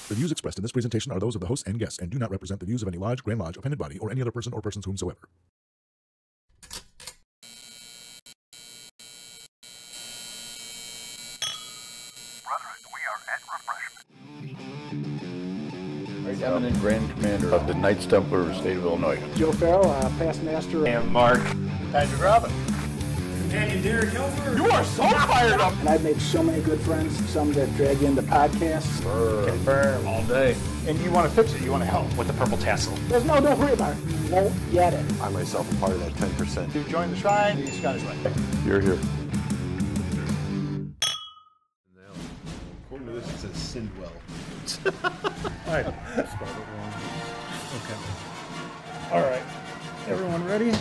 The views expressed in this presentation are those of the hosts and guests and do not represent the views of any lodge, Grand Lodge, appended body, or any other person or persons whomsoever. Brethren, we are at refreshment. Eminent Grand Commander of the Knights Templar State of Illinois. Joe Farrell, past master. And Mark. Patrick Robin. Companion Derek Hilfer. You are so fired up! And I've made so many good friends, some that drag you into podcasts. Confirm all day. And you want to fix it, you want to help. With the purple tassel. There's no, don't worry about it. You won't get it. I myself am part of that 10%. To join the shrine, the Scottish Rite. You're here. According to this, it says Sindwell. I spelled it wrong. Okay. All right. Everyone ready? You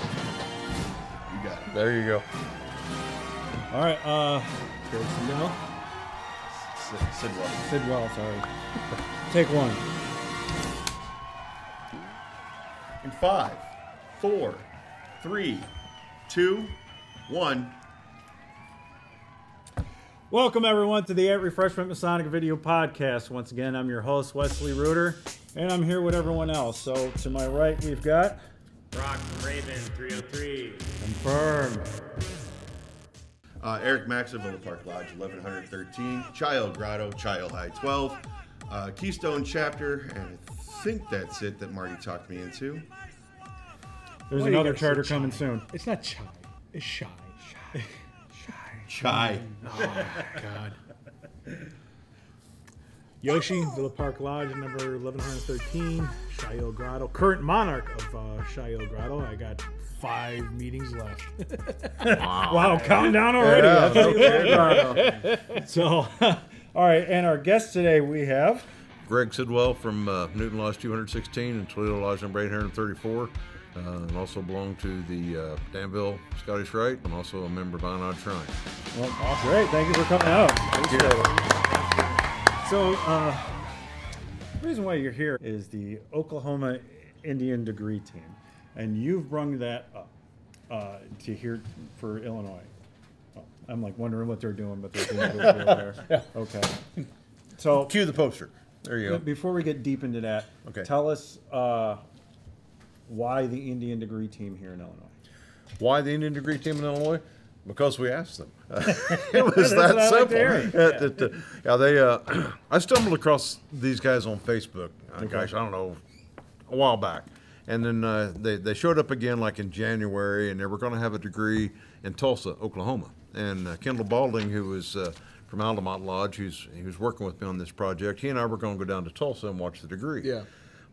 got it. There you go. All right. Gary Sindell. Sidwell. Sidwell, sorry. Take one. In 5, 4, 3, 2, 1. Welcome, everyone, to the At Refreshment Masonic Video Podcast. Once again, I'm your host, Wesley Reuter, and I'm here with everyone else. So, to my right, we've got... Brock Raven 303. Confirmed. Eric Max of Villa Park Lodge, 1113. Child Grotto, Child High 12. Keystone Chapter, and I think that's it that Marty talked me into. There's Why do you another gotta charter say coming Chai? soon. It's not Chai. It's Shy. Chai. Oh, God. Yoshi, Villa Park Lodge, number 1113. Shayo Grotto. Current monarch of Shayo Grotto. I got 5 meetings left. Wow, counting down already. So, all right, and our guest today we have... Greg Sidwell from Newton Lodge 216 and Toledo Lodge number 834. And also belong to the Danville Scottish Rite. I'm also a member of Vinod Shrine. Well, great. Thank you for coming out. Appreciate it. So, the reason why you're here is the Oklahoma Indian Degree Team, and you've brung that up to here for Illinois. Oh, I'm like wondering what they're doing, but they're doing a good deal there. Yeah. Okay. So, Cue the poster. There you go. before we get deep into that, Okay. tell us why the Indian Degree Team here in Illinois. Why the Indian Degree Team in Illinois? Because we asked them. It was That's that what I like simple. to hear. They. I stumbled across these guys on Facebook. Gosh, I don't know, a while back, and then they showed up again like in January, and they were going to have a degree in Tulsa, Oklahoma. And Kendall Balding, who was from Altamont Lodge, he was working with me on this project. He and I were going to go down to Tulsa and watch the degree. Yeah.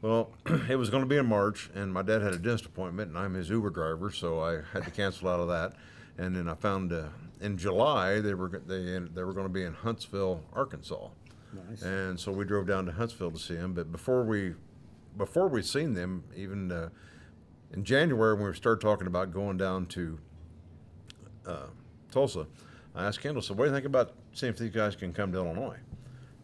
Well, it was going to be in March, and my dad had a dentist appointment, and I'm his Uber driver, so I had to cancel out of that. And then I found in July they were going to be in Huntsville, Arkansas. Nice. And so we drove down to Huntsville to see them. But before we'd seen them, even in January when we started talking about going down to Tulsa, I asked Kendall, so what do you think about seeing if these guys can come to Illinois?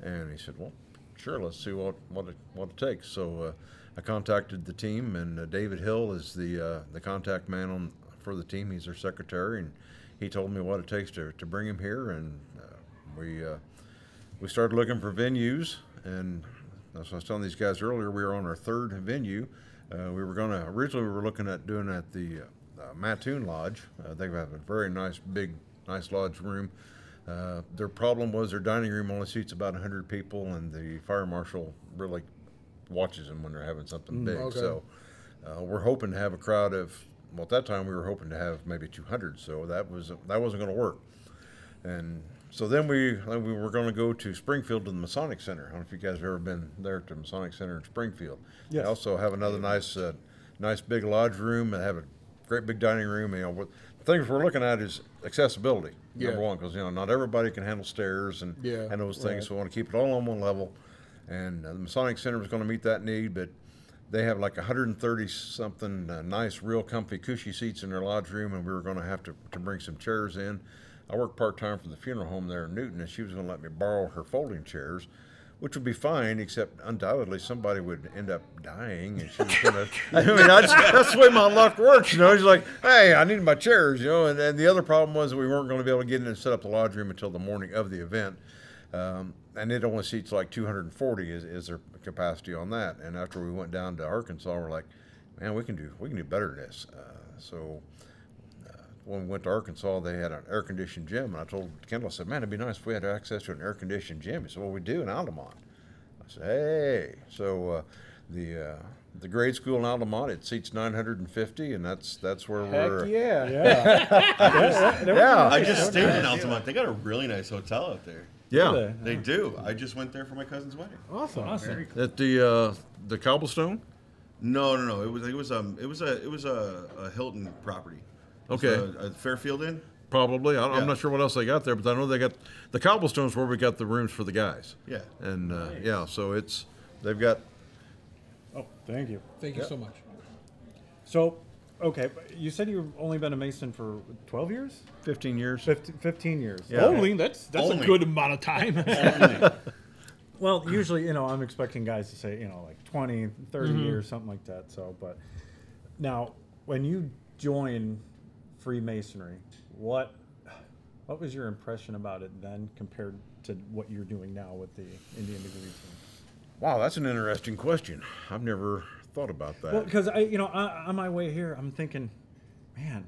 And he said, well, sure, let's see what it takes. So I contacted the team, and David Hill is the contact man for the team. He's their secretary, and he told me what it takes to bring him here. And we started looking for venues, and as I was telling these guys earlier, we were on our 3rd venue. Originally we were looking at doing it at the Mattoon Lodge. They have a very nice lodge room. Their problem was their dining room only seats about 100 people, and the fire marshal really watches them when they're having something big. Okay. So we're hoping to have a crowd of, well, at that time we were hoping to have maybe 200. So that wasn't going to work. And so then we were going to go to Springfield to the Masonic Center. I don't know if you guys have ever been there to the Masonic Center in Springfield. Yes. They also have another nice big lodge room and have a great big dining room. The things we're looking at is accessibility, number one, because not everybody can handle stairs and those things. Right. So we want to keep it all on one level. And the Masonic Center was going to meet that need, but they have like 130 something nice, real comfy, cushy seats in their lodge room, and we were going to have to bring some chairs in. I work part-time for the funeral home there in Newton, and she was going to let me borrow her folding chairs, which would be fine, except undoubtedly somebody would end up dying, and she was going to, that's the way my luck works, She's like, hey, I need my chairs, and the other problem was that we weren't going to be able to get in and set up the lodge room until the morning of the event. and it only seats like 240 is their capacity on that. And after we went down to Arkansas, we're like, man, we can do better than this. When we went to Arkansas, they had an air-conditioned gym, and I told Kendall, I said, man, it'd be nice if we had access to an air-conditioned gym. He said, well, we do in Altamont. I said, hey. So the grade school in Altamont, it seats 950, and that's where we're. Yeah. I just stayed in Altamont. They got a really nice hotel out there. Yeah, they do. I just went there for my cousin's wedding. Awesome. At the Cobblestone. No. It was a Hilton property. Okay. A Fairfield Inn. Probably. I'm not sure what else they got there, but I know they got the Cobblestones where we got the rooms for the guys. Yeah. And so they've got. Oh, thank you. Thank you so much. So, okay, you said you've only been a Mason for 12 years? 15 years. 15 years. Yeah. Only that's a good amount of time. Well, usually, I'm expecting guys to say, like 20, 30 years, something like that. So, but now when you join Freemasonry, what was your impression about it then compared to what you're doing now with the Indian Degree Team? Wow, that's an interesting question. I've never thought about that. Well, because on my way here, I'm thinking, man,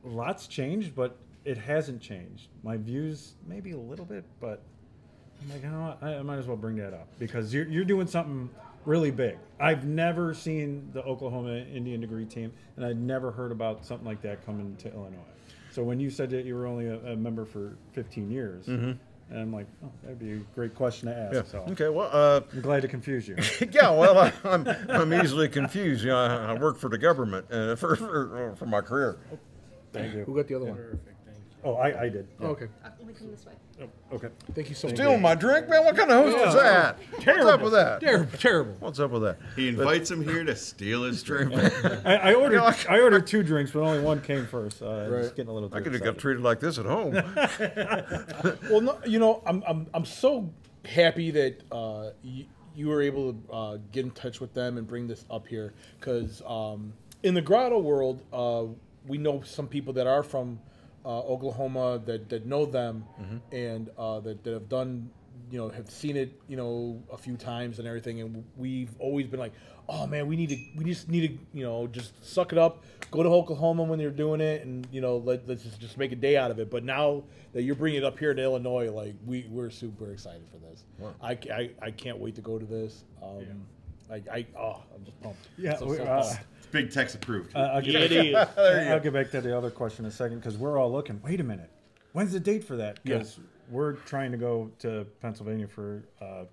lots changed, but it hasn't changed. My views maybe a little bit, but I'm like, you know what? I might as well bring that up because you're doing something really big. I've never seen the Oklahoma Indian Degree Team, and I'd never heard about something like that coming to Illinois. So when you said that you were only a member for 15 years, and I'm like, oh, that'd be a great question to ask. Yeah. So Okay. Well, I'm glad to confuse you. yeah. Well, I'm easily confused. I work for the government for my career. Thank you. Who got the other one? Oh, I did. Oh, okay. Let me come this way. Oh, okay. Thank you so much. Stealing my drink, man. What kind of host is that? Terrible. What's up with that? Terrible. What's up with that? He invites him here to steal his drink. I ordered 2 drinks, but only one came first. Just getting a little. I could have got treated like this at home. Well, no, I'm so happy that you were able to get in touch with them and bring this up here because in the grotto world, we know some people that are from Oklahoma that know them and that have done, have seen it, a few times and everything. And we've always been like, oh man, we just need to, just suck it up, go to Oklahoma when they're doing it, and let's just make a day out of it. But now that you're bringing it up here to Illinois, like we're super excited for this. Wow. I can't wait to go to this. I'm just pumped. Yeah, So we're, It's big Tex approved. I'll get back to the other question in a second because we're all looking. Wait a minute, when's the date for that? Because we're trying to go to Pennsylvania for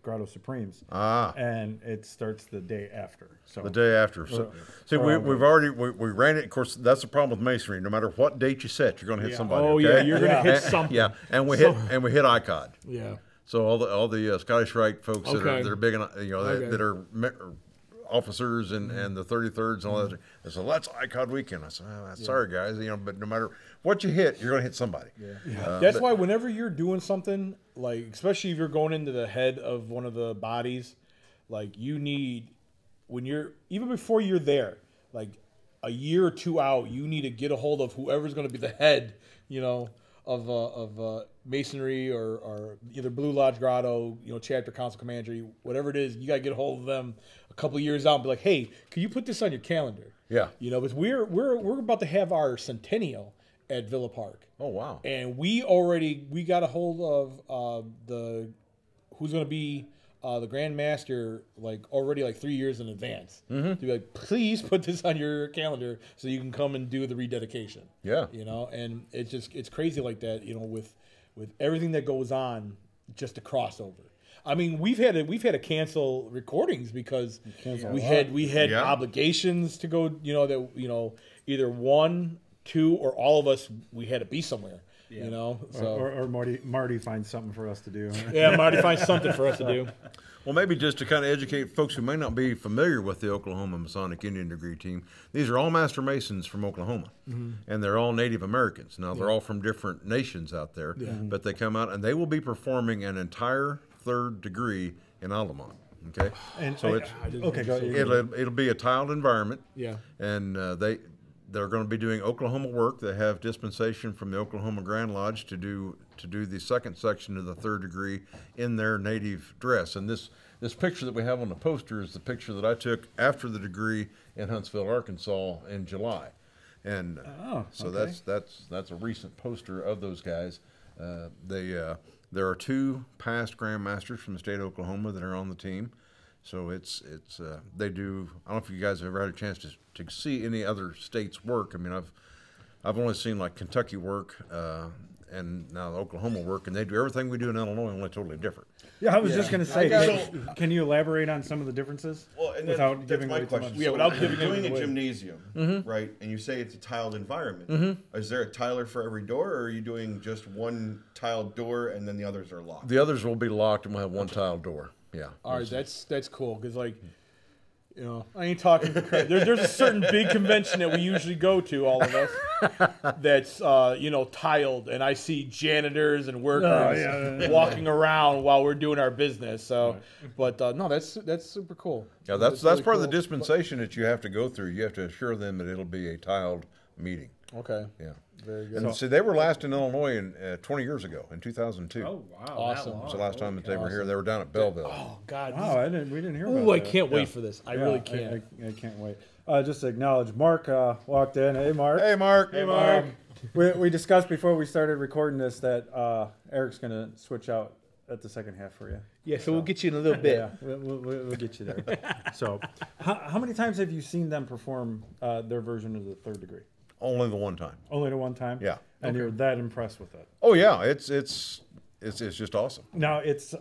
Grotto Supremes, and it starts the day after. So the day after. So, see, we ran it. Of course, that's the problem with masonry. No matter what date you set, you're going to hit somebody. Oh okay? yeah, you're going to hit something. Yeah, and we hit ICOD. Yeah. So all the Scottish Rite folks that are big, that are officers and the 33rds and all that. They said, let's ICOD weekend. I said, sorry guys, but no matter what you hit, you're going to hit somebody. Yeah. That's why whenever you're doing something, like especially if you're going into the head of one of the bodies, like you need, even before you're there, like a year or 2 out, you need to get a hold of whoever's going to be the head, of masonry or either Blue Lodge Grotto, chapter council commander, whatever it is. You got to get a hold of them a couple of years out and be like, hey, can you put this on your calendar? Yeah. Because we're about to have our centennial at Villa Park. Oh wow. And we got a hold of who's going to be the Grand Master already 3 years in advance. To be like, please put this on your calendar so you can come and do the rededication. Yeah. And it's crazy like that, with everything that goes on, just a crossover. I mean, we've had to cancel recordings because we had obligations to go, either 1, 2, or all of us, we had to be somewhere. So or Marty finds something for us to do. Yeah, Marty finds something for us to do. Well, maybe just to kind of educate folks who may not be familiar with the Oklahoma Masonic Indian Degree Team, these are all Master Masons from Oklahoma, and they're all Native Americans. Now, they're all from different nations out there, but they come out and they will be performing an entire 3rd degree in Altamont. Okay, and so go ahead. it'll be a tiled environment. Yeah, and they're going to be doing Oklahoma work. They have dispensation from the Oklahoma Grand Lodge to do the second section of the third degree in their native dress. And this picture that we have on the poster is the picture that I took after the degree in Huntsville, Arkansas in July. And so okay. that's a recent poster of those guys. There are 2 past Grandmasters from the state of Oklahoma that are on the team. So they do. I don't know if you guys have ever had a chance to see any other states work. I mean, I've only seen like Kentucky work and now Oklahoma work, and they do everything we do in Illinois, only totally different. Yeah, I was just going to say, So- can you elaborate on some of the differences? Well, and without that's giving my away too question. much? Yeah, So without you're giving doing anything a away. gymnasium, right? And you say it's a tiled environment. Is there a tiler for every door, or are you doing just one tiled door and then the others are locked? The others will be locked, and we'll have one tile door. Yeah. All right, that's cool because like, you know, I ain't talking for credit. There's a certain big convention that we usually go to, all of us, that's you know, tiled, and I see janitors and workers walking around while we're doing our business. So, but no, that's super cool. Yeah, that's really part of the cool. dispensation that you have to go through. You have to assure them that it'll be a tiled meeting. Okay, Yeah. very good. And see, they were last in Illinois 20 years ago, in 2002. Oh, wow. Awesome. It was the last time that they were here. They were down at Belleville. Oh God, Wow, we didn't hear about ooh, I that. can't wait for this. I Yeah, really can't. I can't wait. Just to acknowledge, Mark walked in. Hey, Mark. Hey, Mark. Hey, Mark. We discussed before we started recording this that Eric's going to switch out at the second half for you. Yeah, so we'll get you in a little bit. Yeah, we'll get you there. So, how many times have you seen them perform their version of the third degree? Only the one time. Only the one time? Yeah. And you're that impressed with it? Oh yeah, it's just awesome. Now, it's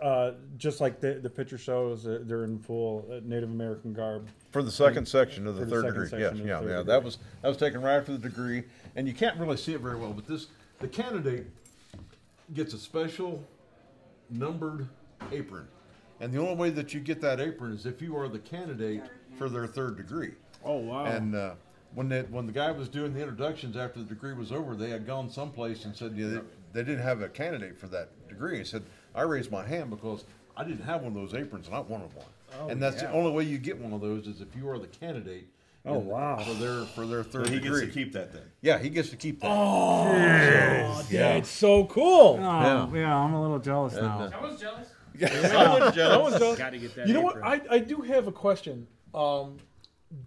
just like the picture shows, they're in full Native American garb. For the second section of the For the third second degree, section yes, of the yeah, third yeah. degree. That was taken right after the degree, and you can't really see it very well. But the candidate gets a special numbered apron, and the only way that you get that apron is if you are the candidate for their third degree. Oh wow. And when the guy was doing the introductions after the degree was over, they had gone someplace and said, yeah, they didn't have a candidate for that degree. He said, I raised my hand because I didn't have one of those aprons and I wanted one. And that's the only way you get one of those is if you are the candidate. Oh, wow. For their third He degree. gets to keep that then. Yeah, he gets to keep that. Oh, that's so cool. Yeah, I'm a little jealous now. I was jealous. Gotta get that You know what? apron. I do have a question.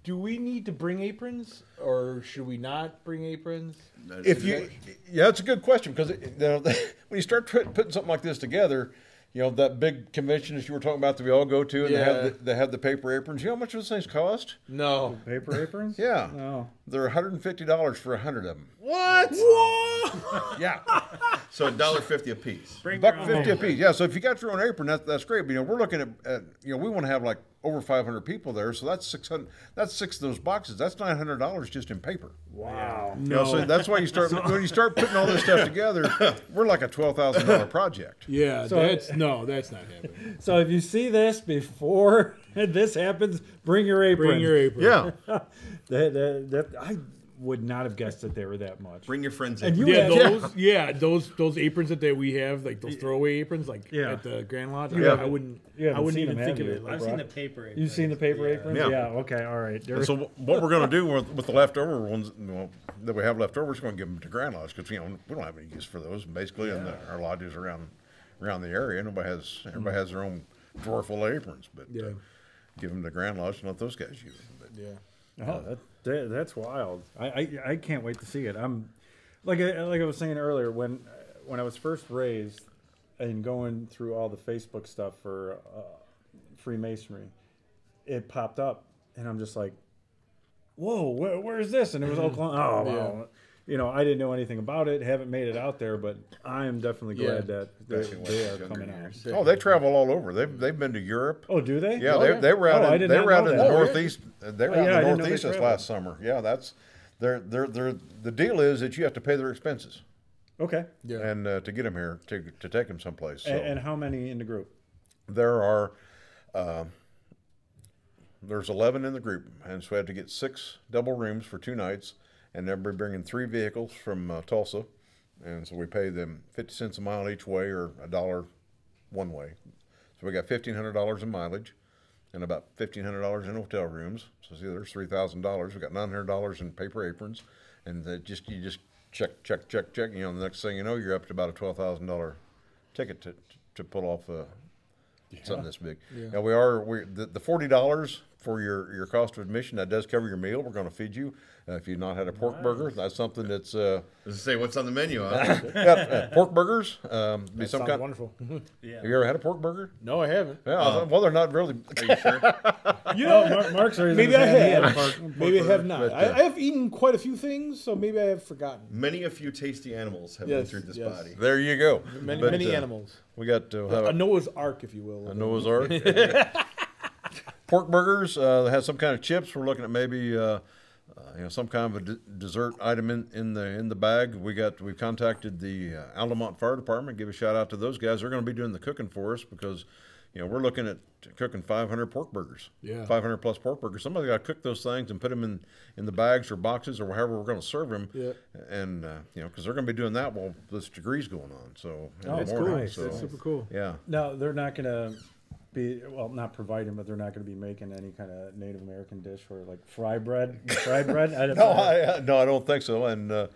Do we need to bring aprons, or should we not bring aprons? Yeah, it's a good question because when you start putting something like this together, you know that big convention that you were talking about that we all go to, and they have the paper aprons. You know how much those things cost? No. Paper aprons? Yeah, No. they're $150 for 100 of them. What? Yeah, So $1.50 a piece. $1.50 a piece. Yeah, so if you got your own apron, that's great. But, you know, we're looking at we want to have like over 500 people there, so that's 600. That's 6 of those boxes. That's $900 just in paper. Wow. You know, so that's why you start when you start putting all this stuff together, we're like a $12,000 project. Yeah, So- that's not happening. So if you see this before this happens, bring your apron. Bring your apron. Yeah. I would not have guessed that they were that much. Bring your friends And in. you Yeah, those aprons that we have, like those throwaway aprons, like Yeah. at the Grand Lodge. Yeah. I wouldn't You haven't seen even them, think have of you? it. Like, I've seen the paper aprons. You've seen the paper aprons? Yeah. Okay. All right. And so what we're going to do with the leftover ones that we have left over, we're just going to give them to Grand Lodge because we don't have any use for those. Basically, in our lodges around the area, everybody has their own drawer full of aprons, but give them to Grand Lodge and let those guys use them. But, Oh, that's wild. I can't wait to see it. I'm like I was saying earlier when I was first raised and going through all the Facebook stuff for Freemasonry, it popped up and I'm just like, whoa, where's this? And it was Oklahoma. Oh, wow. You know, I didn't know anything about it. Haven't made it out there, but I am definitely glad that they are coming out. oh, they travel all over. They've been to Europe. Oh, do they? Yeah, they were out. Oh, I in, did they not were out know in the that. northeast. They were Oh, out yeah, I in didn't the know they northeast this traveled. last summer. Yeah, that's the deal is that you have to pay their expenses Okay. and to get them here to take them someplace. So And how many in the group? there are there's 11 in the group, and so we had to get 6 double rooms for 2 nights, and they'll be bringing 3 vehicles from Tulsa, and so we pay them 50 cents a mile each way or $1 one way. So we got $1,500 in mileage, and about $1,500 in hotel rooms. So see, there's $3,000. We got $900 in paper aprons, and you just check. You know, the next thing you know, you're up to about a $12,000 ticket to pull off something this big. Yeah. Now the $40 for your cost of admission, that does cover your meal. We're going to feed you. If you've not had a pork burger, that's something that's. Let's say what's on the menu. Huh? Pork burgers. Be That some sounds kind. wonderful. Have you ever had a pork burger? No, I haven't. Yeah. Well, they're not really. Are you sure? You know, Mark's raising maybe his I hand. He had a have. pork Maybe I burger. have not. But, I have eaten quite a few things, so maybe I have forgotten. Many a few tasty animals have Yes, entered this yes. body. There you go. Many, But, many animals. We got A Noah's Ark, if you will. a Noah's Ark. Pork burgers. They have some kind of chips. We're looking at maybe some kind of a dessert item in the bag. We've contacted the Altamont Fire Department. Give a shout out to those guys. They're going to be doing the cooking for us because we're looking at cooking 500 pork burgers. Yeah. 500 plus pork burgers. Somebody got to cook those things and put them in the bags or boxes or however we're going to serve them. Yeah. And because they're going to be doing that while this degree's going on. So in the That's cool. morning, so, That's super cool. yeah. No, they're not going to be, well, not providing, but they're not going to be making any kind of Native American dish or like fry bread. Fried bread? I don't know. No, I don't think so. And but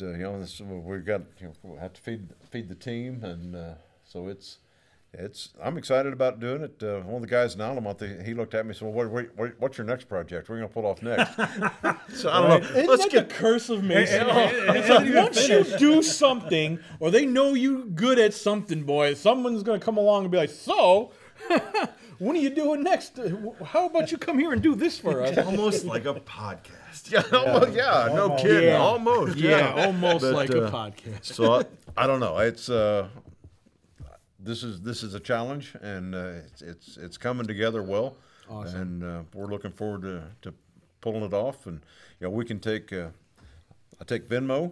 we've got we'll have to feed the team, and so it's. I'm excited about doing it. One of the guys in Altamont, he looked at me and said, "Well, what's your next project? We're going to pull off next." So I don't know. Isn't that the curse of Mason? It's like once you do something, or they know you good at something, boy, someone's going to come along and be like, "So, when are you doing next? How about you come here and do this for us?" Almost like a podcast. Yeah, no kidding, Yeah. almost. Yeah, almost But, like a podcast. So I don't know. It's this is a challenge, and it's coming together well. Awesome. And we're looking forward to pulling it off. And we can take I take Venmo,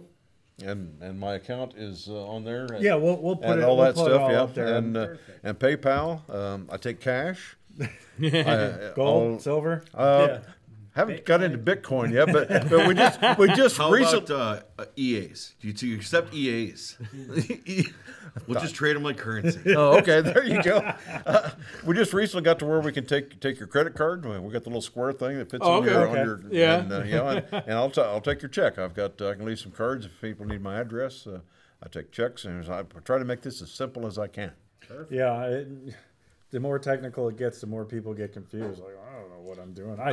and my account is on there. Yeah, we'll put and it all we'll that put it stuff. all Yeah, up there. and PayPal. I take cash. Gold, silver. Haven't got into Bitcoin yet, but we just How recently. about EAs? Do you accept EAs? We'll just trade them like currency. Oh, okay. There you go. We just recently got to where we can take your credit card. We got the little square thing that fits on your Yeah. and I'll take your check. I can leave some cards if people need my address. I take checks, and I try to make this as simple as I can. Yeah, the more technical it gets, the more people get confused. Like, I don't know what I'm doing. I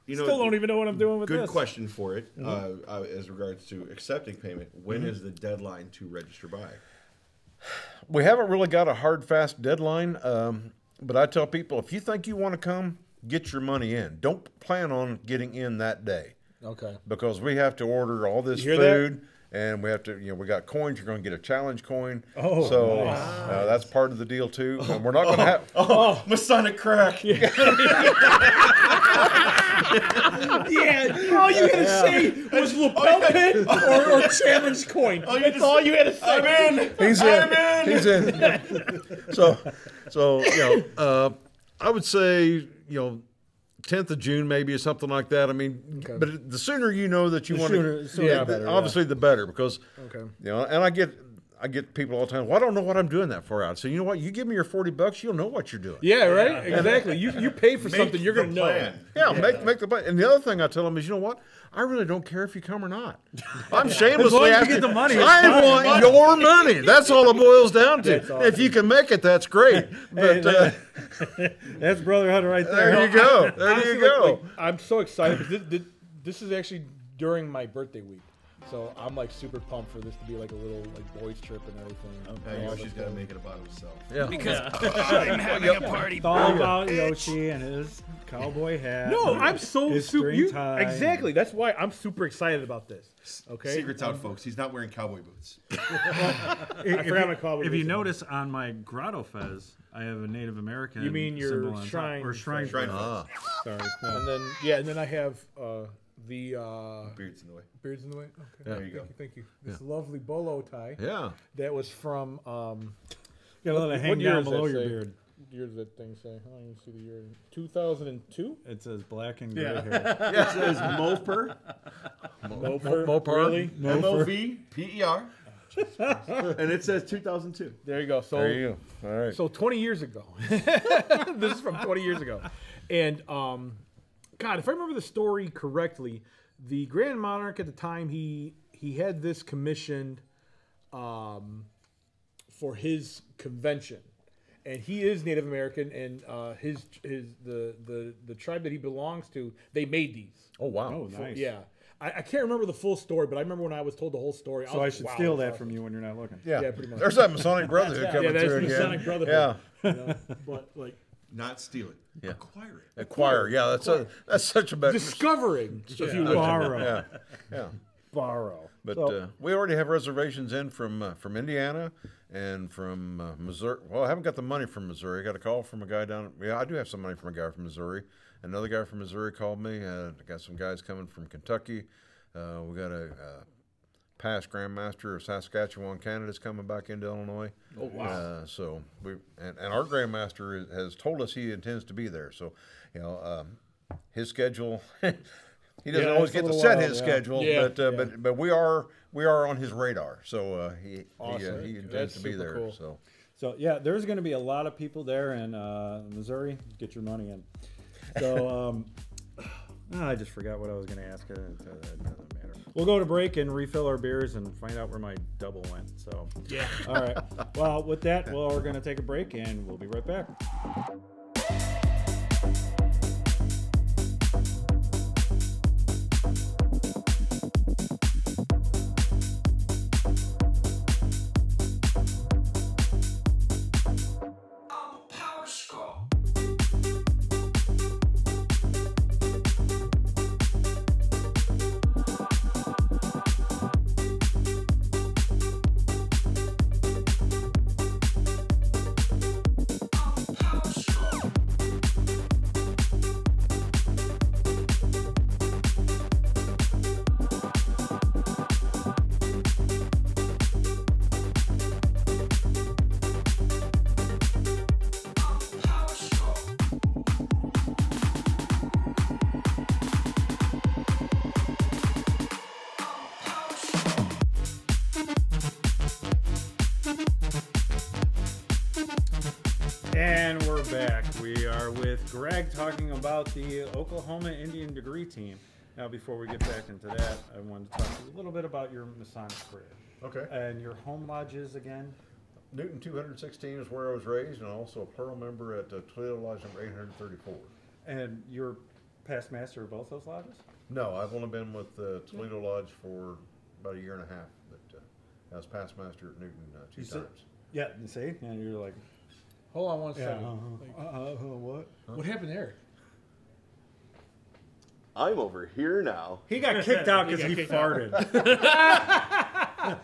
still don't even know what I'm doing with Good this. question for it. As regards to accepting payment, when is the deadline to register by? We haven't really got a hard, fast deadline, but I tell people, if you think you want to come, get your money in. Don't plan on getting in that day. Okay. Because we have to order all this You hear food, and we have to, we got coins. You're going to get a challenge coin. Oh, so nice. that's part of the deal too. And we're not going to have. Masonic crack. Yeah, all you had to say was lapel pin or challenge coin. That's all you had to say. I'm in. He's in. He's in. So I would say 10th of June maybe or something like that. I mean, but the sooner you know that you want to, the better, obviously the better, because Okay. And I get people all the time. Well, I don't know what I'm doing that for out. So you know what? You give me your $40, you'll know what you're doing. Yeah, right? Exactly. You pay for something, you're going to know. Yeah, make the plan. And the other thing I tell them is, you know what? I really don't care if you come or not. I'm shamelessly As long as you asking. get the money, I want your money. That's all it boils down to. That's awesome. If you can make it, that's great. But That's brotherhood right there. there you go. There Honestly, you go. I'm so excited because this is actually during my birthday week. So I'm like super pumped for this to be like a little like boys trip and everything. Yoshi's got to make it about himself. Yeah. I'm having a party. It's all about Yoshi and his cowboy hat. No, and I'm so his super. string tie. Exactly. That's why I'm super excited about this. Okay. Secret's out, folks. He's not wearing cowboy boots. I forgot my cowboy If you boots. notice on my grotto fez, I have a Native American. You mean your symbol on top, shrine or shrine? Shrine fez. fest. Sorry. And then I have the Beard's in the way. beards in the way. Okay. There you go. Thank you. This lovely bolo tie. Yeah. That was from You gotta let it hang what year down does below that your say? beard. Year does that thing say? I don't even see the year. 2002. It says black and gray hair. It says Moper. Mopar. Mopar. Really? M-O-V-P-E-R. And it says 2002. There you go. So There you go. All right. So 20 years ago. This is from 20 years ago. And God, if I remember the story correctly, the Grand Monarch at the time, he had this commissioned for his convention. And he is Native American, and the tribe that he belongs to, they made these. Oh wow. Oh, nice. Yeah. I can't remember the full story, but I remember when I was told the whole story. So I should steal that from you when you're not looking. Yeah. pretty much. There's that Masonic Brotherhood coming Yeah, that's through the again. Masonic Brotherhood. Yeah. You know, but like Not steal it. Yeah. Acquire it. Acquire. Yeah, that's such a better. discovering, if you will. Borrow. Yeah. Yeah. Borrow. But So- we already have reservations in from Indiana and from Missouri. Well, I haven't got the money from Missouri. I got a call from a guy down. Yeah, I do have some money from a guy from Missouri. Another guy from Missouri called me. I got some guys coming from Kentucky. We got a past Grandmaster of Saskatchewan, Canada's coming back into Illinois. Oh wow! So we and our Grandmaster has told us he intends to be there. So, you know, his schedule. He doesn't always it's a get to little set wild, his yeah. schedule, Yeah, but we are on his radar. So he Awesome. he intends That's to be super there. cool. So yeah, there's going to be a lot of people there in Missouri. Get your money in. So I just forgot what I was going to ask. It doesn't matter. We'll go to break and refill our beers and find out where my double went. So Yeah. all right. Well, with that, we're going to take a break and we'll be right back. And we're back. We are with Greg talking about the Oklahoma Indian Degree Team. Now, before we get back into that, I wanted to talk to you a little bit about your Masonic career. Okay. And your home lodges again? Newton 216 is where I was raised, and also a Pearl member at Toledo Lodge number 834. And you're past master of both those lodges? No, I've only been with Toledo Lodge for about a year and a half, but I was past master at Newton two times. Yeah, you see? And you're like, Hold on one yeah, second. what? What happened there? I'm over here now. He got kicked out because he kicked out. farted.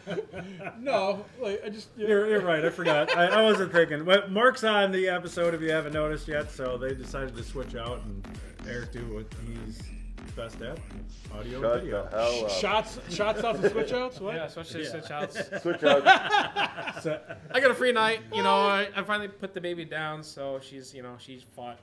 No, like I just. You're right. I forgot. I wasn't thinking. But Mark's on the episode if you haven't noticed yet. So they decided to switch out and Eric do what he's best at: audio and Shut video. the hell up. Shots off and switch outs. What? Yeah, switch outs. Switch out. So, I got a free night. You know, I finally put the baby down, so she's fought.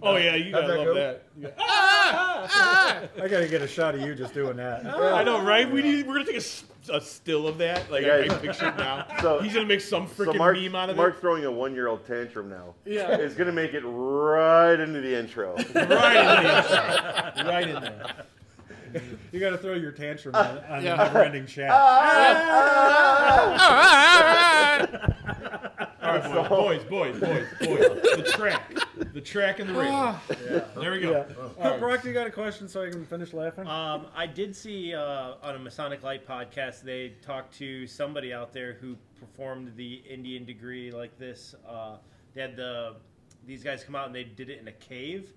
Oh yeah, you gotta How'd that love go? that. You got- I got to get a shot of you just doing that. I know, right? We're gonna take a still of that. Like I Yeah. picture it now. So- He's gonna make some So freaking Mark's, meme out of Mark's throwing a 1-year-old tantrum now. Yeah. It's going to make it right into the intro. it. Right in there. Right in there. You got to throw your tantrum on Yeah. the never-ending chat. All right, boys. The track and the ring. There we go. Brock, you got a question so I can finish laughing? I did see on a Masonic Light podcast they talked to somebody out there who performed the Indian degree like this. They had these guys come out and they did it in a cave,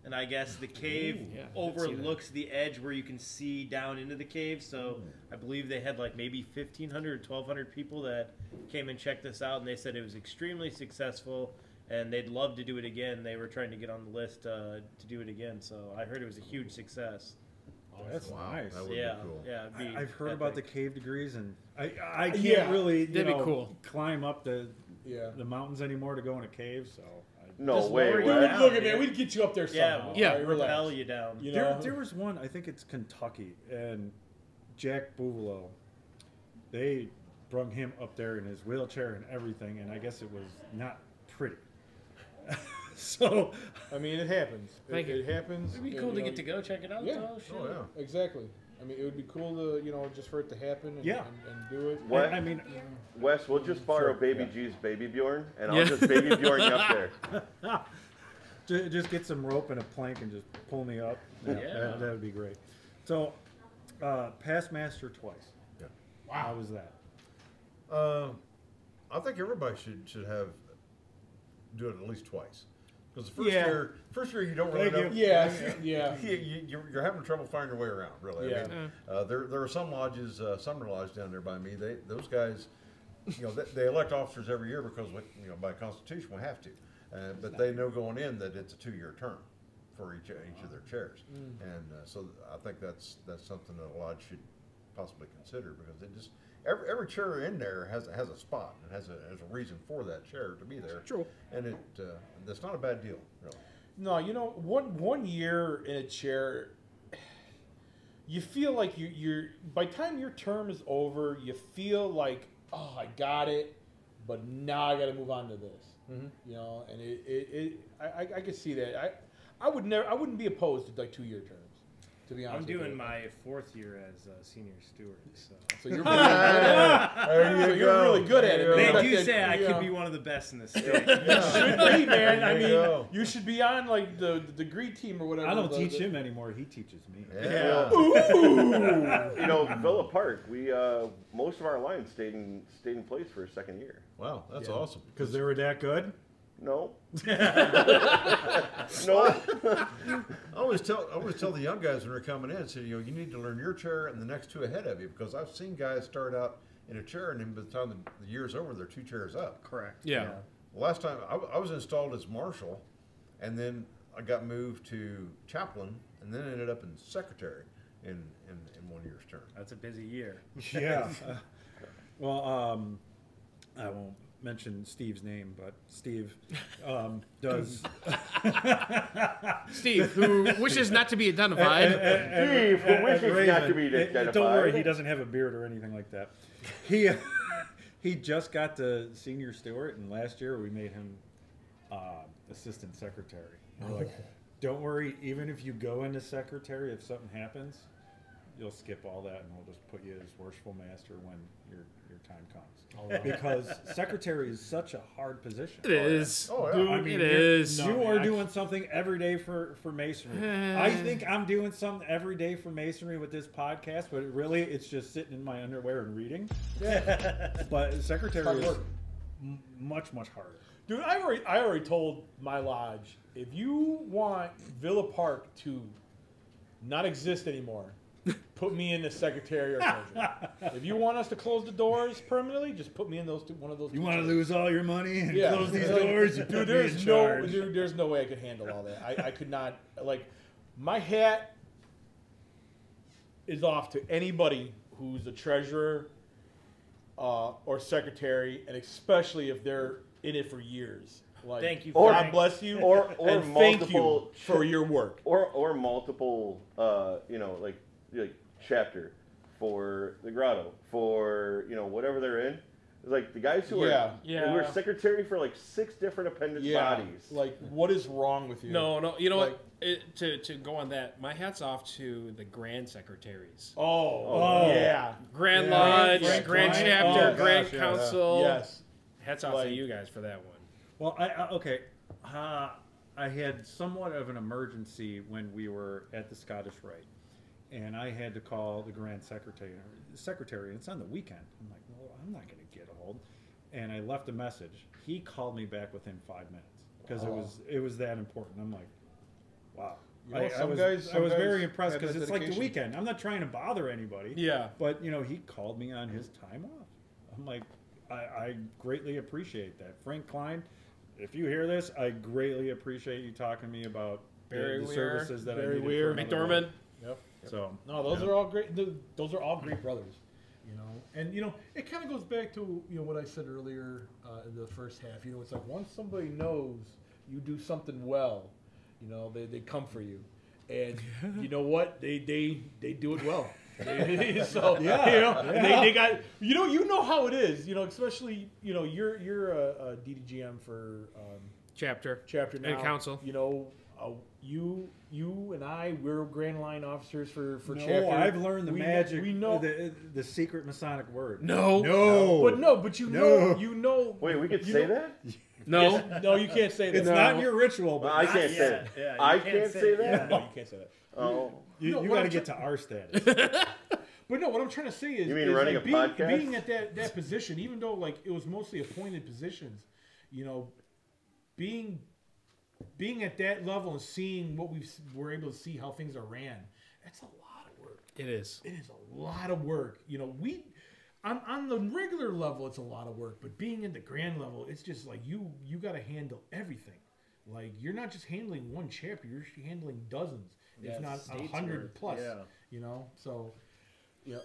and I guess the cave yeah, I did see overlooks the edge where you can see down into the cave. So I believe they had like maybe 1,500 or 1,200 people that came and checked this out, and they said it was extremely successful. And they'd love to do it again. They were trying to get on the list to do it again. So I heard it was a huge success. That's nice. That would Yeah, be cool. yeah. it'd be I've heard about the epic. cave degrees, and I can't Yeah, really that'd be cool. climb up the Yeah. mountains anymore to go in a cave. So No Just way. lower you what? down. Look at man, we'd get you up there Yeah, somehow. Yeah. All right, relax. Rappel you down. You know? there was one. I think it's Kentucky, and Jack Buvalo. they brung him up there in his wheelchair and everything, and I guess it was not pretty. So, I mean, it happens. Thank you. It happens. It'd be and, cool to you know, get to go check it out. Yeah. Though. Shit. Oh yeah. Exactly. I mean, it would be cool to, just for it to happen and, Yeah. and do it. What? I mean, Wes, we'll just borrow Sure, Baby yeah. G's Baby Bjorn, and Yeah. I'll just Baby Bjorn you up there. just get some rope and a plank and just pull me up. Yeah. That would be great. So, past master twice. Yeah. Wow. How was that? I think everybody should do it at least twice. Because the first year you don't really know. Yeah, yeah. You're having trouble finding your way around, really. Yeah. I mean, there are some lodges, Sumner Lodge down there by me. Those guys, they elect officers every year because by Constitution we have to. But they know going in that it's a 2-year term for each of their chairs, and so I think that's something that a lodge should possibly consider, because it just every chair in there has a spot and has a reason for that chair to be there. True. And that's not a bad deal, really. No, one year in a chair, you feel like you're by the time your term is over, you feel like, oh, I got it, but now I got to move on to this. Mm-hmm. And I could see that. I wouldn't be opposed to like 2-year terms. To be honest, I'm doing my 4th year as a senior steward, so you're really good at it. There you You're go. really good at it. They man. do That- say I you could know. be one of the best in the state. You should be, man. I There you mean, go. you should be on like the degree team or whatever. I don't teach him anymore. He teaches me. Yeah. Villa Park, we most of our lines stayed in place for a second year. Wow, that's awesome. Because they were that good? No. No. I always tell the young guys when they're coming in, say, you need to learn your chair and the next 2 ahead of you, because I've seen guys start out in a chair and then by the time the year's over, they're 2 chairs up. Correct. Yeah. The last time I was installed as marshal, and then I got moved to chaplain, and then ended up in secretary in 1 year's term. That's a busy year. Yeah. Well, I won't mention Steve's name, but Steve does. Steve, who wishes not to be identified. Steve, who wishes not to be identified. Don't worry, he doesn't have a beard or anything like that. He just got to senior steward, and last year we made him assistant secretary. And we're like, don't worry, even if you go into secretary, if something happens, you'll skip all that, and we'll just put you as worshipful master when your time comes. Because secretary is such a hard position. It is. Oh, yeah. I mean, It is. You are doing something every day for masonry. I think I'm doing something every day for masonry with this podcast, but it's just sitting in my underwear and reading. But secretary Hard is work. much harder. Dude, I already told my lodge, if you want Villa Park to not exist anymore, put me in the secretary or treasurer. If you want us to close the doors permanently, just put me in one of those. You two want to chairs. lose all your money and Yeah. close these doors? You put me in charge. There's no way I could handle all that. I could not. Like, my hat is off to anybody who's a treasurer or secretary, and especially if they're in it for years. Like, Thank you. Or- God bless you, or and thank multiple you for your work. or multiple like chapter for the grotto, for whatever they're in. It's like the guys who Yeah. Yeah. who are secretary for like 6 different appendage bodies. Like, what is wrong with you? No. You know Like- what? To go on that, my hat's off to the grand secretaries. Oh, yeah. Grand Yeah. Lodge, Frank Grand Klein. Chapter, Oh, Grand gosh, yeah. Council. Yes. Hats off Like- to you guys for that one. Well, okay. I had somewhat of an emergency when we were at the Scottish Rite, and I had to call the Grand Secretary. And it's on the weekend. I'm like, well, I'm not going to get a hold. And I left a message. He called me back within 5 minutes because it was that important. I'm like, wow. I was very impressed because it's like the weekend. I'm not trying to bother anybody. Yeah. But he called me on his time off. I'm like, I greatly appreciate that. Frank Klein, if you hear this, I greatly appreciate you talking to me about Barry the Weir, services that I Barry needed. Weir. for another McDormand. life. Yep. So No, those are all great. Those are all great brothers, And it kind of goes back to what I said earlier in the first half. It's like once somebody knows you do something well, they come for you, and you know what? They do it well. So Yeah, you know, yeah. they got you know how it is. You know, especially you're a DDGM for Chapter now. and council. You know, you and I, we're Grand Line officers for No, chapter. I've learned the magic. We know. the secret Masonic word. No. But you know. Wait, we could you say know- that? No. No, you can't say that. It's not your ritual, but I can't say that. Yeah, I you can't say that. No, you can't say that. Oh, you No, what got to I'm get to our status. But no, what I'm trying to say is, You mean is running like a podcast? being at that position, even though like it was mostly appointed positions, you know, being at that level and seeing what we're able to see how things are ran, that's a lot of work. It is. It is a lot of work. You know, on the regular level, it's a lot of work, but being in the grand level, it's just like you got to handle everything. Like you're not just handling one chapter; you're handling dozens, if not states 100 worth. plus. Yeah. You know, so you know,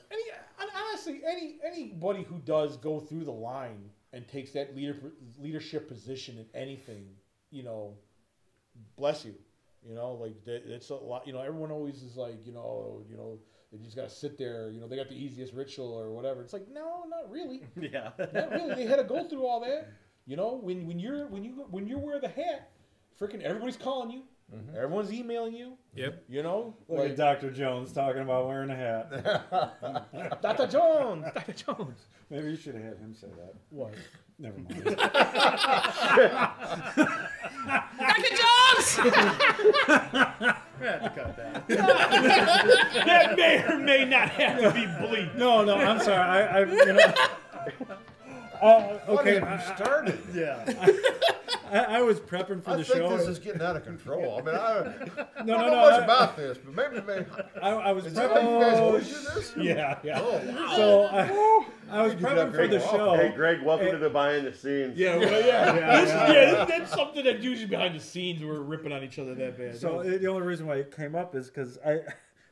honestly, anybody who does go through the line and takes that leadership position in anything, you know, bless you. You know, like it's a lot. You know, everyone always is like, you know, they just gotta sit there. You know, they got the easiest ritual or whatever. It's like, no, not really. Yeah. Not really. They had to go through all that. You know, when you wear the hat, freaking everybody's calling you. Everyone's emailing you. Yep. You know, Look at Dr. Jones talking about wearing a hat. Dr. Jones. Dr. Jones. Maybe you should have had him say that. What? Never mind. Dr. Jones! Cut that. That may or may not have to be bleeped. No, I'm sorry. I you know. Okay. started. Yeah. I was prepping for I the think show. this is getting out of control. I mean, I don't No, know much about this, but maybe I was is that why you guys prepping. always do this? Yeah. Oh, wow. So I was You could prepping have for Greg the off. show. hey, Greg, welcome to the behind the scenes. Yeah, well, yeah. Yeah. That's something that usually behind the scenes we're ripping on each other that bad. So the only reason why it came up is because I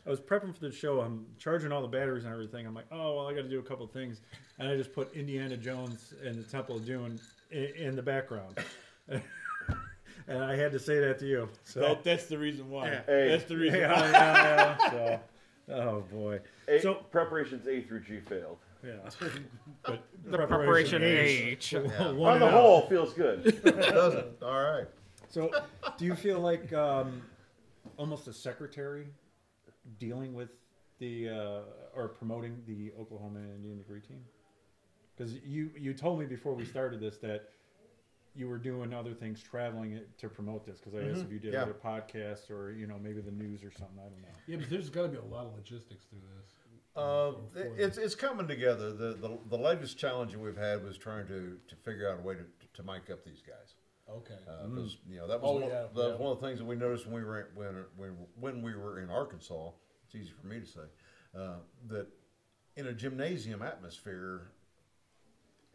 was prepping for the show. I'm charging all the batteries and everything. I'm like, oh well, I got to do a couple of things, and I just put Indiana Jones and the Temple of Doom in the background, and I had to say that to you. So that's the reason why. Yeah. Hey. That's the reason yeah, why. yeah. So, oh boy. So Preparations A through G failed. yeah, but The preparation H. One On the and out. whole, feels good. Doesn't. All right. So, do you feel like almost a secretary dealing with the or promoting the Oklahoma Indian Degree Team? Because you told me before we started this that you were doing other things, traveling to promote this. Because I asked if you did Yeah. other podcasts or maybe the news or something. I don't know. Yeah, but there's got to be a lot of logistics through this. It's coming together. The latest challenge that we've had was trying to figure out a way to mic up these guys. Okay. Because that was yeah. one of the things that we noticed when we were in Arkansas. It's easy for me to say that in a gymnasium atmosphere,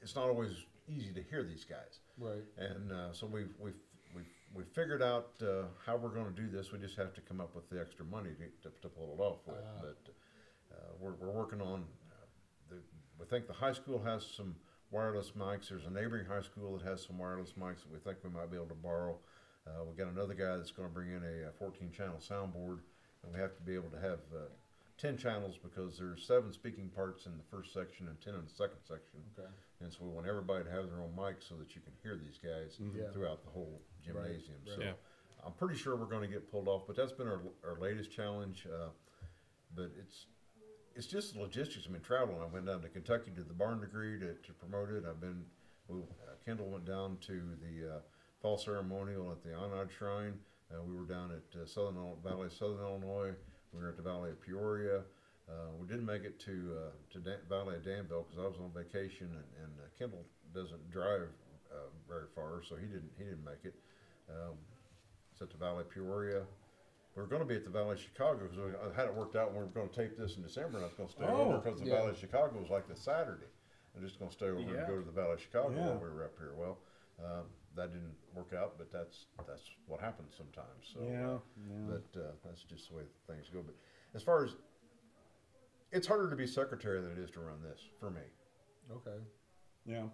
it's not always easy to hear these guys. Right. And so we figured out how we're going to do this. We just have to come up with the extra money to pull it off with. But we're working on. We think the high school has some wireless mics. There's a neighboring high school that has some wireless mics that we think we might be able to borrow. We got another guy that's going to bring in a 14-channel soundboard, and we have to be able to have 10 channels because there's 7 speaking parts in the first section and 10 in the second section. Okay. And so we want everybody to have their own mic so that you can hear these guys throughout the whole gymnasium. Right. So Yeah. I'm pretty sure we're going to get pulled off, but that's been our latest challenge. But it's just logistics. I mean, traveling. I went down to Kentucky to the Barn Degree to promote it. Kendall went down to the fall ceremonial at the Onod Shrine. We were down at Valley of Southern Illinois. We were at the Valley of Peoria. We didn't make it to Valley of Danville because I was on vacation, and Kendall doesn't drive very far, so he didn't make it. It's at the Valley of Peoria. We were going to be at the Valley of Chicago because I had it worked out when we were going to tape this in December, and I was going to stay over because the Valley of Chicago was like the Saturday. I'm just going to stay over and go to the Valley of Chicago while we were up here. Well, that didn't work out, but that's what happens sometimes. So, but that's just the way things go. But as far as it's harder to be secretary than it is to run this for me. Okay. Yeah.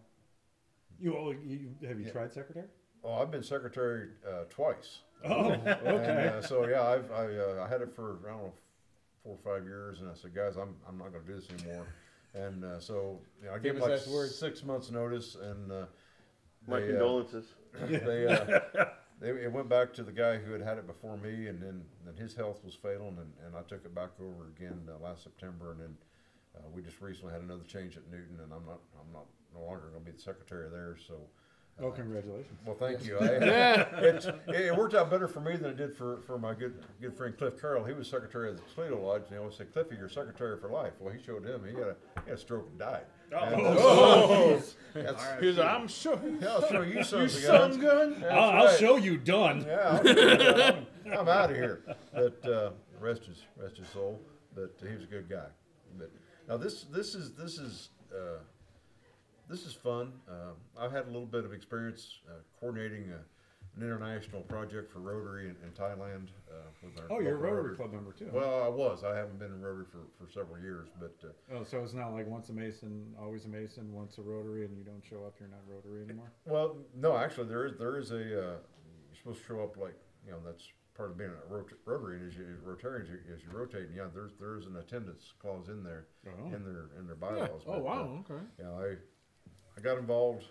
Have you tried secretary? Oh, I've been secretary twice. Oh, okay. And, so yeah, I had it for I don't know 4 or 5 years, and I said, guys, I'm not going to do this anymore. And so I gave Famous them like last words. 6 months notice, and My condolences. It went back to the guy who had it before me, and then his health was failing, and I took it back over again last September, and then we just recently had another change at Newton, and I'm no longer going to be the secretary there. So, Oh, congratulations. well, thank you. It worked out better for me than it did for my good friend Cliff Carroll. He was secretary of the Toledo Lodge, and they always said, Cliffy, you're secretary for life. Well, he showed him. He had a stroke and died. Here's I'm sure. Yeah, I'll show you some. You son gun. I'll show you done. Yeah, I'm out of here. But rest his soul. But he was a good guy. But now this is fun. I've had a little bit of experience coordinating an international project for Rotary in Thailand. With our Oh, you're a local Rotary Club member too. Well, I was. I haven't been in Rotary for several years, but Oh, so it's not like once a Mason, always a Mason, once a Rotary, and you don't show up, you're not Rotary anymore? well, no, actually, there is a you're supposed to show up like that's part of being a Rotary. As you Rotarians, as you rotate, and there is an attendance clause in there Oh. in their bylaws. Oh but, wow. Okay. I got involved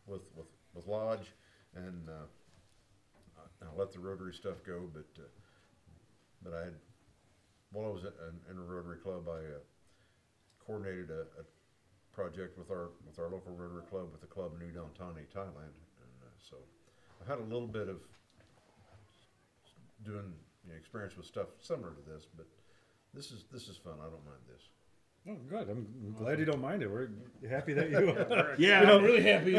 with Lodge, and I let the Rotary stuff go. But I had, while I was in a Rotary Club, I coordinated a project with our local Rotary Club with the club in New Thani, Thailand, and so I've had a little bit of doing experience with stuff similar to this, but this is fun. I don't mind this. Oh, good. I'm glad you don't mind it. We're happy that you. Yeah, you know, I'm really happy.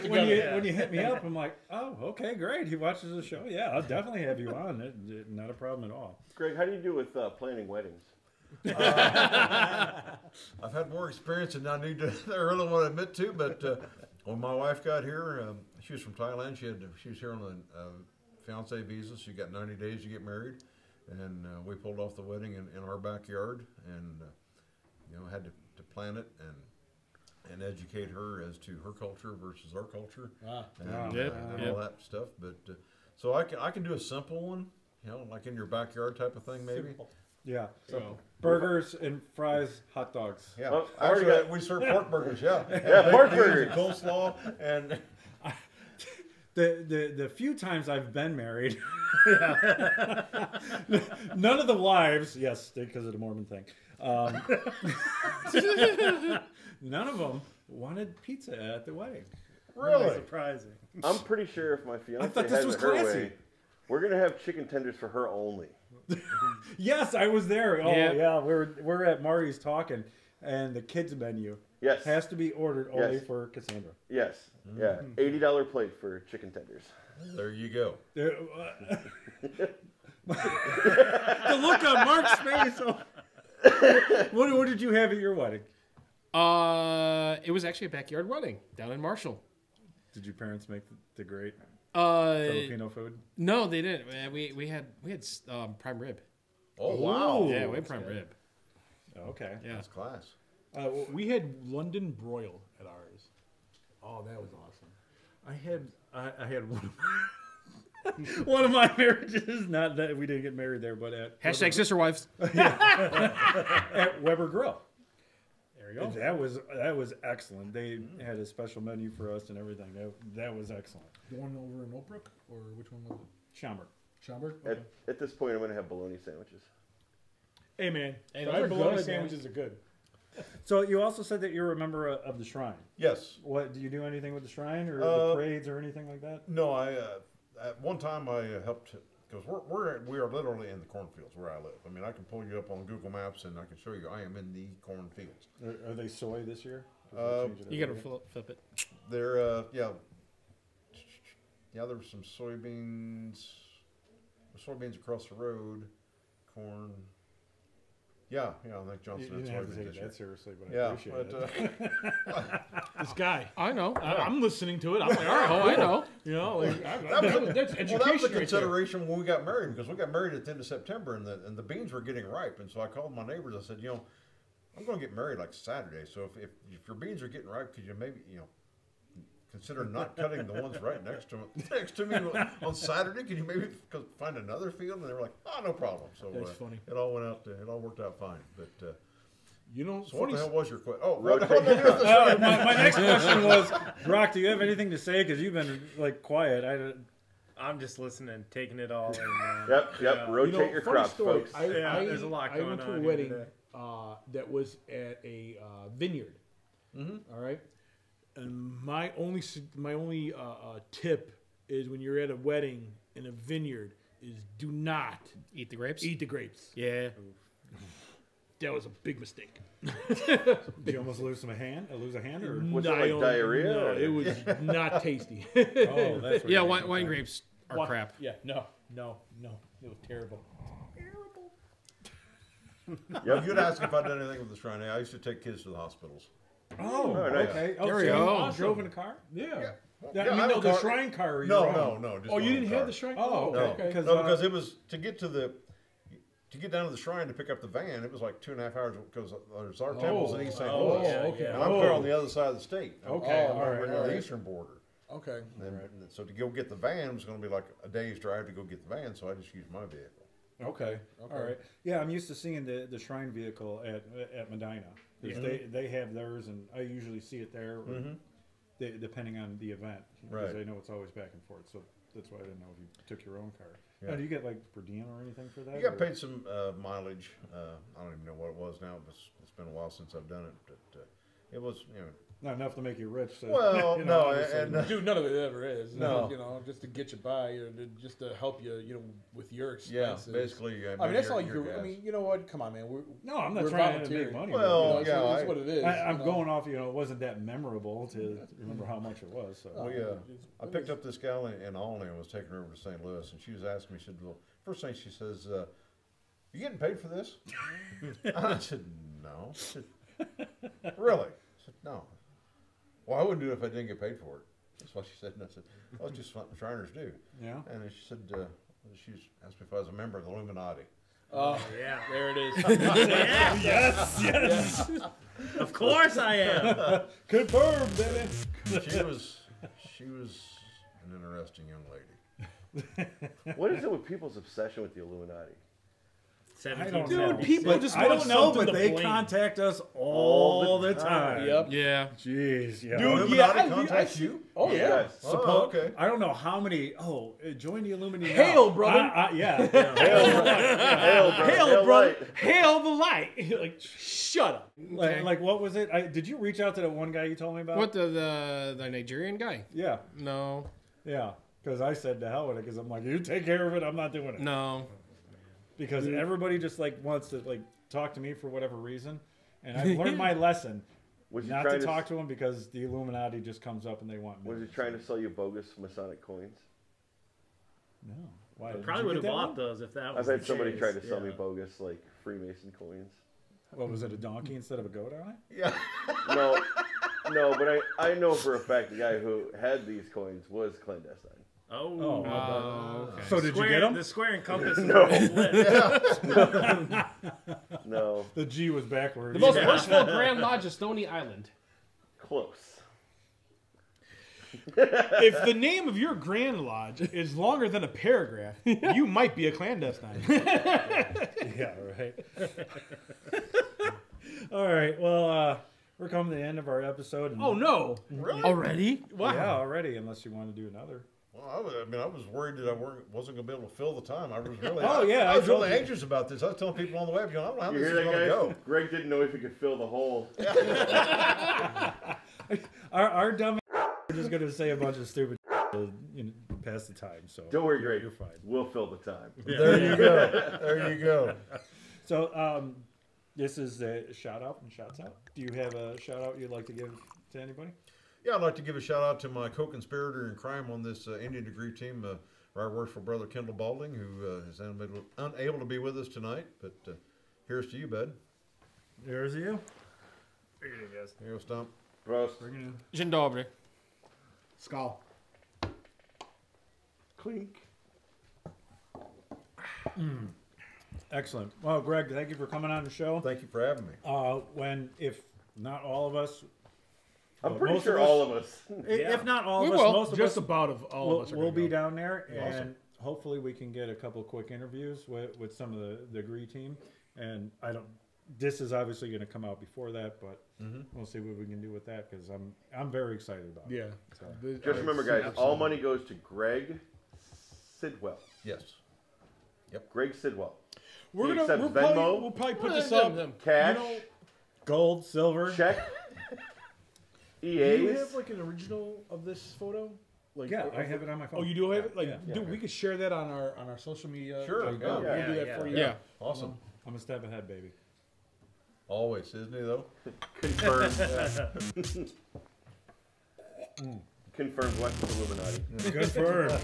When you hit me up, I'm like, oh, okay, great. He watches the show. Yeah, I'll definitely have you on. Not a problem at all. Greg, how do you do with planning weddings? I've had more experience than I need to. I really want to admit to, but when my wife got here, she was from Thailand. She was here on a fiance visa. She got 90 days to get married, and we pulled off the wedding in our backyard, and had to plan it and educate her as to her culture versus our culture, and all that stuff. But so I can do a simple one, like in your backyard type of thing, maybe. Simple. Yeah. So burgers and fries, hot dogs. Yeah. Oh, I already Actually, got- we serve pork burgers. Yeah. Yeah, pork burgers. Coleslaw and. The few times I've been married, none of the wives, yes, because of the Mormon thing, none of them wanted pizza at the wedding. Really? Surprising. I'm pretty sure if my I fiance thought this has was it her classy. way, we're gonna have chicken tenders for her only. Yes, I was there. Oh Yeah. yeah, we're at Marty's talking, and the kids menu Yes. has to be ordered only Yes. for Cassandra. Yes. Yeah. $80 plate for chicken tenders. There you go. The look on Mark's face. What did you have at your wedding? It was actually a backyard wedding down in Marshall. Did your parents make the great Uh, Filipino food? no, they didn't. We had prime rib. Oh wow. Yeah, we had prime rib. Okay. Yeah. That's class. We had London broil at ours. Oh, that was awesome. I had one of my marriages. Not that we didn't get married there, but at Hashtag sister wives. at Weber Grill. There you go. That was excellent. They had a special menu for us and everything. That was excellent. The one over in Oakbrook, or which one was it? Schaumburg. Schaumburg? At, Okay. at this point, I'm gonna have bologna sandwiches. Hey man, Hey, fried those are bologna good, sandwiches are good. So you also said that you're a member of the Shrine. Yes. What do you do anything with the Shrine or the parades or anything like that? No, I at one time I helped because we are literally in the cornfields where I live. I mean, I can pull you up on Google Maps and I can show you I am in the cornfields. Are they soy this year? You gotta flip it. There, yeah, there's some soybeans. Soybeans across the road, corn. Yeah, I think Johnson You had didn't have to soybeans take this year. that seriously, but I Yeah, appreciate but it. This guy, I know. I'm listening to it. I'm like, all right, Oh, I know. You know, like, That was that's a education right there. consideration when we got married because we got married at the end of September and the beans were getting ripe, and so I called my neighbors. I said, I'm going to get married like Saturday, so if your beans are getting ripe, could you maybe consider not cutting the ones right next to me on Saturday? Can you maybe find another field? And they were like, oh, no problem. So That's funny. It all went out. It all worked out fine. But You know, so what the hell was your question? Oh, Rotate. My next question was, Brock, do you have anything to say? Because you've been like quiet. I'm just listening, taking it all in. Yep. Rotate your funny crops, story. folks. there's a lot I going went to on a here wedding today. that was at a vineyard. All right, and my only tip is when you're at a wedding in a vineyard is do not Eat the grapes. eat the grapes. Yeah. That was a big mistake. Did you almost lose a hand? Lose a hand? Or? Was it like diarrhea? No, or- it was not tasty. Oh, that's what Yeah, you wine grapes are crap. Yeah, no. It was terrible. You'd ask if I'd done anything with the shrine. I used to take kids to the hospitals. Oh, nice. okay. There we so go. you drove in a car? Yeah. Yeah, I mean, I have no, a the car. shrine car. No. Just Oh, you my didn't own have car. the shrine? Oh, No, okay. because it was to get down to the shrine to pick up the van. It was like 2.5 hours because there's our temples in East St. Louis. okay. And I'm clear on the other side of the state. Okay, I'm all right, over near all the right. eastern border. Okay. And so to go get the van was going to be like a day's drive to go get the van. So I just used my vehicle. Okay. All right. Yeah, I'm used to seeing the shrine vehicle at Medina. 'Cause they have theirs, and I usually see it there, or depending on the event. Because Right. I know it's always back and forth. So that's why I didn't know if you took your own car. Yeah. Now, do you get like per diem or anything for that? You got or- paid some mileage. I don't even know what it was now. It's been a while since I've done it. But it was, Not enough to make you rich. So, well, you know, no, obviously. and Dude, none of it ever is. No. You know, just to get you by, or just to help you, with your yeah, expenses. basically. I mean, that's all your you. I gas. mean, you know what? Come on, man. No, I'm not we're trying to volunteering. make money. Well, It's yeah, what it is. I'm you know? going off. It wasn't that memorable to remember how much it was. So. I picked up this gal in Olney and was taking her over to St. Louis, and she was asking me. She said, "Well, first thing she says, you getting paid for this?" I said, "No." She said, "Really?" I said, "No." Well, I wouldn't do it if I didn't get paid for it. That's what she said. And I said, "Well, it's just what the Shriners do." Yeah. And then she said, she asked me if I was a member of the Illuminati. Oh, yeah, there it is. Yes. Of course I am. Confirmed, baby. She was an interesting young lady. What is it with people's obsession with the Illuminati? 17 Dude, people just I want don't know, something but to they blame. contact us all the time. Yep. Yeah. Jeez, yeah. Dude, Illuminati yeah, contacts you? Oh yeah. Yes. Oh, okay. I don't know how many. Join the Illuminati. Hail, now. brother. Yeah. Hail, brother. light. Hail the light. Like, shut up. Like what was it? Did you reach out to that one guy you told me about? What the Nigerian guy? Yeah, No. yeah. Because I said to hell with it. Because I'm like, you take care of it. I'm not doing it. No. Because everybody just wants to talk to me for whatever reason, and I've learned my lesson. Was he Not trying to to talk to them because the Illuminati just comes up and they want me. Was he trying to sell you bogus Masonic coins? No. Why? Probably would have bought those if that was I've had the somebody case. try to sell me Yeah. bogus Freemason coins. What was it? A donkey instead of a goat on it? Yeah. No, but I know for a fact the guy who had these coins was clandestine. Oh. Okay. So did you get them? The square and compass is No. split. No, The G was backwards. The most worshipful Grand Lodge of Stony Island. close. If the name of your Grand Lodge is longer than a paragraph, you might be a clandestine. Yeah, right. All right. Well, we're coming to the end of our episode. And Oh no! Really? Already? Wow. Yeah, already. Unless you want to do another. Well, I was worried that I wasn't going to be able to fill the time. I was really. Oh, yeah, I was I told really you. anxious about this. I was telling people on the web, I don't know how You this hear is that, going to guys? go. Greg didn't know if he could fill the hole. Our dumb we're just gonna say a bunch of stupid to pass the time. So Don't worry, Greg. You're fine. We'll fill the time. There you go. There you go. So this is a shout out and shouts out. Do you have a shout out you'd like to give to anybody? Yeah, I'd like to give a shout out to my co-conspirator in crime on this Indian degree team, our worshipful brother Kendall Balding, who is unable to be with us tonight. But here's to you, bud. Here's you. Here you go, Stump. Prost. Dzień dobry. Skull. Clink. Excellent. Well, Greg, thank you for coming on the show. Thank you for having me. When if not all of us I'm pretty most sure of us- all of us. If not all We of us, will. most of Just us about of all of us are we'll gonna be go. down there, and Awesome. hopefully we can get a couple of quick interviews with some of the degree team. And I don't. This is obviously going to come out before that, but we'll see what we can do with that because I'm very excited about it. Yeah. So. Just remember, guys, all money goes to Greg Sidwell. Yes. Greg Sidwell. We're He gonna accepts we'll Venmo, probably put this up. cash, You know, Gold, silver. check, do you EAs. have like an original of this photo? Like, Yeah, I have it on my phone. Oh, you do have it? Like, Yeah. dude, we could share that on our social media. Sure, Like, yeah. we'll do that Yeah, for you. Yeah. Awesome. I'm a step ahead, baby. Always, isn't he though? Confirmed. Confirmed West Illuminati. Good for her.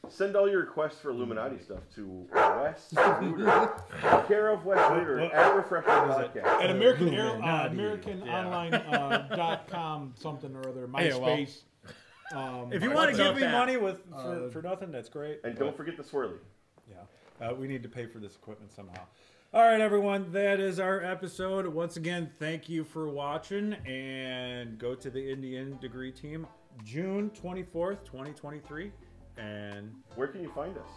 Send all your requests for Illuminati stuff to Wes Luder, care of Wes Luder at Refresher Podcast. At Illuminati. AmericanOnline.com something or other, MySpace. If you want to give me that? money for nothing, that's great. And don't forget the swirly. Yeah, we need to pay for this equipment somehow. All right, everyone, that is our episode. Once again, thank you for watching, and go to the Indian Degree Team, June 24th, 2023. And where can you find us?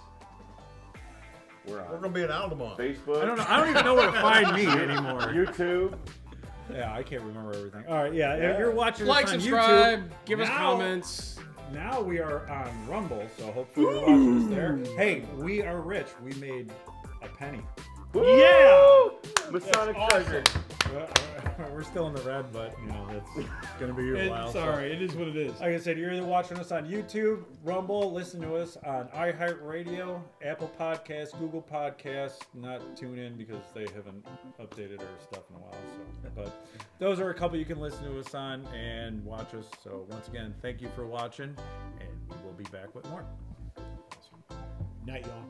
We're gonna be in Altamont. Facebook. I don't even know where to find me anymore. YouTube. Yeah, I can't remember everything. All right, yeah, if you're watching Like, this on subscribe, YouTube, give us now- comments. Now we are on Rumble, so hopefully you're watching us there. Hey, we are rich. We made a penny. Yeah! Masonic treasure. We're still in the red, but you know it's gonna be a while. It's alright. It is what it is. Like I said, you're either watching us on YouTube, Rumble, listen to us on iHeartRadio, Apple Podcasts, Google Podcasts. Not TuneIn because they haven't updated our stuff in a while. So, but those are a couple you can listen to us on and watch us. So once again, thank you for watching, and we will be back with more. Night, y'all.